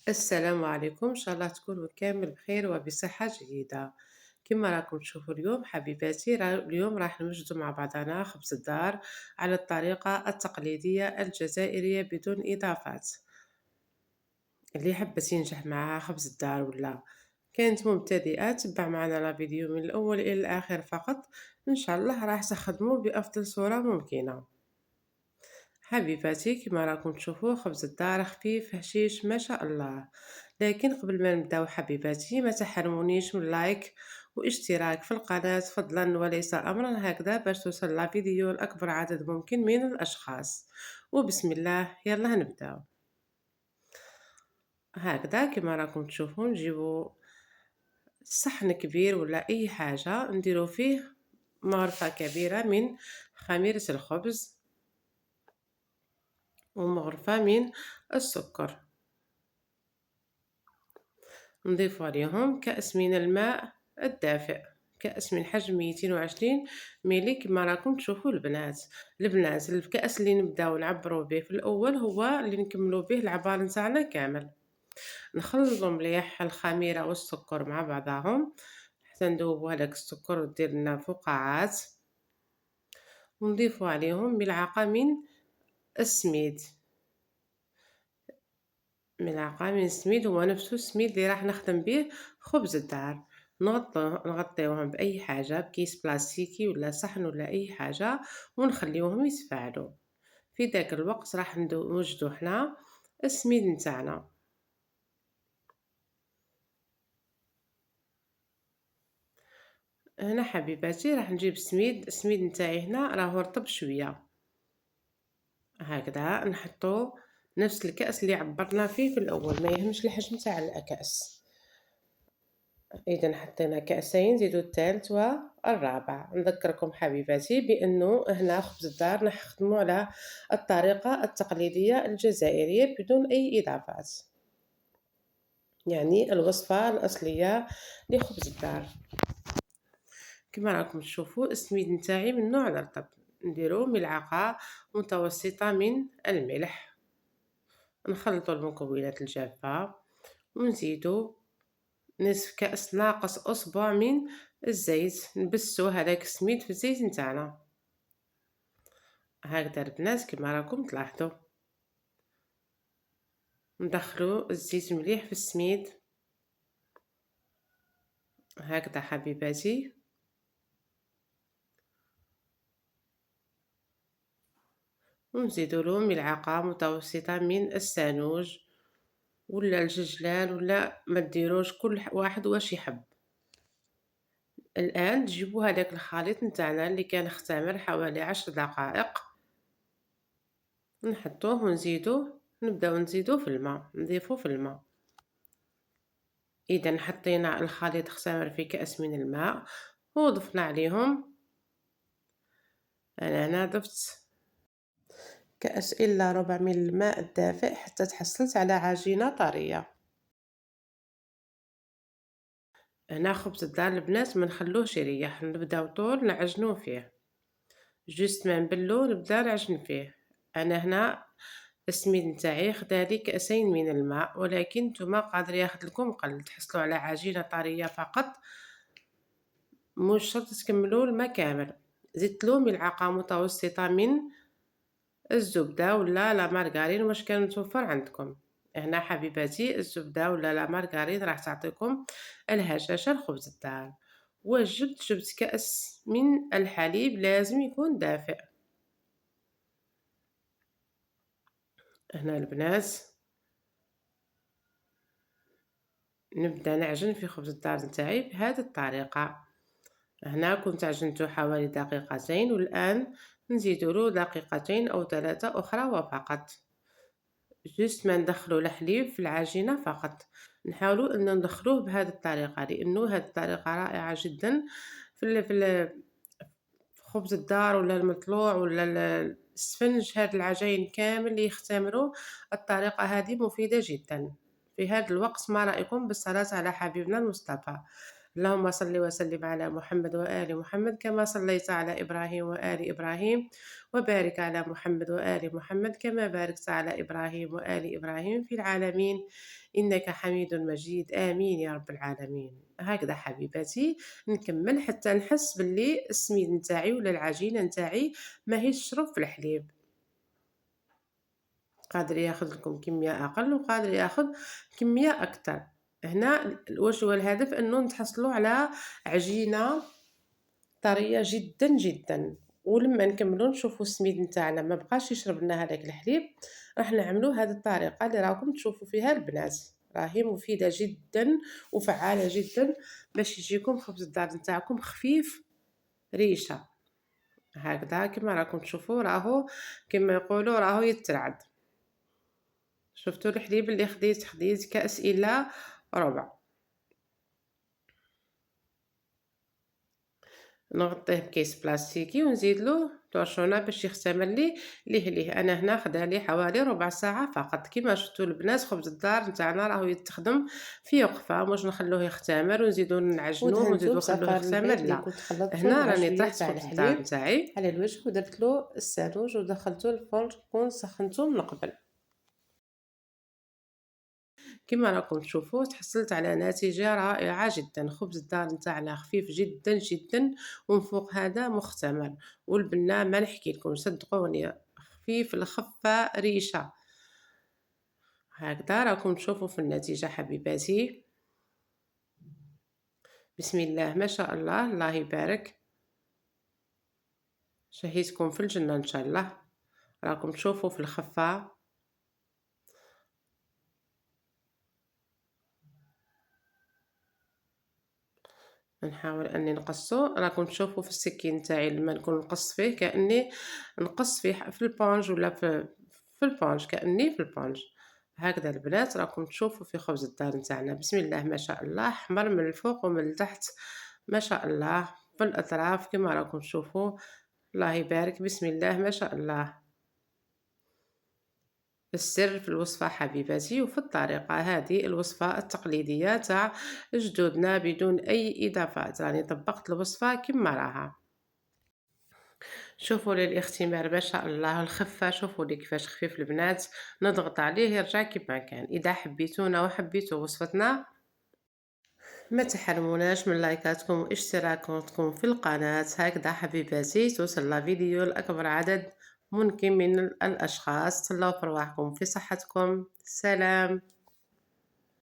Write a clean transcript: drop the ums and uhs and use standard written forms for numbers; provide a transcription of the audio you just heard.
السلام عليكم، إن شاء الله تكونوا كامل بخير وبصحة جيدة. كما راكم تشوفوا اليوم حبيباتي، اليوم راح نوجدوا مع بعضنا خبز الدار على الطريقة التقليدية الجزائرية بدون إضافات. اللي حبت ينجح معها خبز الدار ولا كانت مبتدئة تبع معنا لا فيديو من الأول إلى الآخر فقط، إن شاء الله راح تخدموا بأفضل صورة ممكنة. حبيباتي كما راكم تشوفوا خبز الدار خفيف هشيش ما شاء الله. لكن قبل ما نبداو حبيباتي ما تحرمونيش من لايك واشتراك في القناة فضلا وليس امرا هكذا باش توصل لا فيديو لاكبر عدد ممكن من الاشخاص. وبسم الله يلا نبداو. هكذا كما راكم تشوفوا نجيبو صحن كبير ولا اي حاجة نديرو فيه مغرفة كبيرة من خميرة الخبز ومغرفة من السكر. نضيف عليهم كأس من الماء الدافئ، كأس من حجم 220 ملي كما راكم تشوفوا البنات الكأس اللي نبداو نعبروا به في الأول هو اللي نكملوا به العبار نتاعنا كامل. نخلطوا مليح الخميرة والسكر مع بعضهم حتى نذوبوا هذاك السكر ودير لنا فقاعات، ونضيفوا عليهم ملعقة من السميد. ملعقة من السميد هو نفسه السميد اللي راح نخدم به خبز الدار. نغطيوهم بأي حاجة، بكيس بلاستيكي ولا صحن ولا أي حاجة، ونخليوهم يتفاعلوا. في ذاك الوقت راح نوجدو حنا السميد نتاعنا. هنا حبيباتي راح نجيب السميد نتاعي هنا راهو رطب شوية، هكذا نحطو نفس الكأس اللي عبرنا فيه في الأول، ما يهمش الحجم تاع الكأس. إذا حطينا كأسين زيدوا الثالث والرابع. نذكركم حبيباتي بأنه هنا خبز الدار نخدمو على الطريقة التقليدية الجزائرية بدون أي إضافات، يعني الوصفة الأصلية لخبز الدار. كما راكم تشوفوا السميد نتاعي من نوع الرطب، نديرو ملعقة متوسطة من الملح، نخلطو المكونات الجافة ونزيدو نصف كأس ناقص أصبع من الزيت، نبسو هذاك السميد في الزيت نتاعنا هكذا البنات كما راكم تلاحظوا. ندخلو الزيت مليح في السميد هكذا حبيباتي، ونزيدو ملعقة متوسطة من السانوج ولا الججلان ولا ما ديروش، كل واحد واش يحب. الآن تجيبو هذاك الخليط نتاعنا اللي كان اختمر حوالي 10 دقائق، نحطوه ونزيدوه، نبداو نزيدوه في الماء، نضيفوه في الماء. إذا حطينا الخليط اختمر في كأس من الماء وضفنا عليهم، أنا هنا ضفت كأس إلا ربع من الماء الدافئ حتى تحصلت على عجينة طرية. هنا خبز الدار البنات ما نخلوهش يريح، نبداو طول نعجنوه فيه، جوست ما نبلو نبدا نعجن فيه. أنا هنا السميد نتاعي خدالي كأسين من الماء، ولكن نتوما قادر ياخد لكم قل تحصلوا على عجينة طرية فقط، مش شرط تكملوا الماء كامل. زدتلو ملعقة متوسطة من الزبدة ولا لا مارغرين واش كان متوفر عندكم. هنا حبيباتي الزبدة ولا لا مارغرين راح تعطيكم الهشاشة لخبز الدار. جبت كأس من الحليب لازم يكون دافئ. هنا البنات نبدا نعجن في خبز الدار نتاعي بهذه الطريقة. هنا كنت عجنته حوالي دقيقتين، والآن نزيدوله دقيقتين أو 3 أخرى وفقط. جست ما ندخلو الحليب في العجينة فقط، نحاولو أن ندخلوه بهذه الطريقة لأنه هذه الطريقة رائعة جدا في خبز الدار ولا المطلوع ولا السفنج. هاد العجين كامل اللي يختمروا الطريقة هذه مفيدة جدا. في هذا الوقت ما رأيكم بالصلاة على حبيبنا المصطفى؟ اللهم صل وسلم على محمد وآل محمد كما صليت على إبراهيم وآل إبراهيم، وبارك على محمد وآل محمد كما باركت على إبراهيم وآل إبراهيم في العالمين إنك حميد مجيد. آمين يا رب العالمين. هكذا حبيباتي نكمل حتى نحس باللي السميد نتاعي ولا العجينة نتاعي ماهيش تشرب في الحليب، قادر ياخذ لكم كمية أقل وقادر ياخذ كمية أكتر. هنا واش هو الهدف؟ أنه نتحصلوا على عجينة طرية جدا جدا، ولما نكملوا نشوفوا السميد نتاعنا ما بقاش يشرب لنا هذاك الحليب، راح نعملوا هذه الطريقة اللي راكم تشوفوا فيها البنات، راهي مفيدة جدا وفعالة جدا باش يجيكم خبز الدار نتاعكم خفيف ريشة هكذا كما راكم تشوفوا، راهو كما يقولوا راهو يترعد. شفتوا الحليب اللي خديت كأس إلا ربع، نغطيه بكيس بلاستيكي ونزيد له طرشونه باش يختمر ليه. انا هنا خدا لي حوالي ربع ساعه فقط. كما شفتوا البنات خبز الدار نتاعنا راهو يتخدم في وقفه، واش نخلوه يختمر ونزيدو نعجنوه ودهنته ونزيدو نخلوه بصفار يختمر، البيض اللي لا. كنت خلطته هنا مع راني شويه طرحت تاع خبز الدار الحليب نتاعي على الوجه، ودرت له السانوج ودخلته الفرن كون سخنته من قبل. كما راكم تشوفوا تحصلت على نتيجة رائعة جدا. خبز الدار نتاعنا خفيف جدا جدا ومن فوق هذا مختمر، والبنة ما نحكي لكم صدقوني خفيف الخفة ريشة. هكذا راكم تشوفوا في النتيجة حبيباتي. بسم الله ما شاء الله، الله يبارك، شهيتكم في الجنة ان شاء الله. راكم تشوفوا في الخفة، نحاول اني نقصو. راكم تشوفوا في السكين تاعي لما نكون نقص فيه كاني نقص فيه في البونج ولا في البونج، كاني في البونج. هكذا البنات راكم تشوفوا في خبز الدار نتاعنا. بسم الله ما شاء الله، احمر من الفوق ومن التحت ما شاء الله، في الاطراف كما راكم تشوفوا. الله يبارك، بسم الله ما شاء الله. السر في الوصفة حبيباتي وفي الطريقة، هذه الوصفة التقليدية تاع جدودنا بدون أي إضافات، راني طبقت الوصفة كما راها. شوفوا لي الاختمار ما شاء الله، الخفة شوفوا لي كيفاش خفيف البنات، نضغط عليه يرجع كما كان. إذا حبيتونا وحبيتوا وصفتنا ما تحرموناش من لايكاتكم واشتراكاتكم في القناة، هكذا حبيباتي توصل الفيديو لأكبر عدد ممكن من الأشخاص. تهلاو في رواحكم في صحتكم، سلام.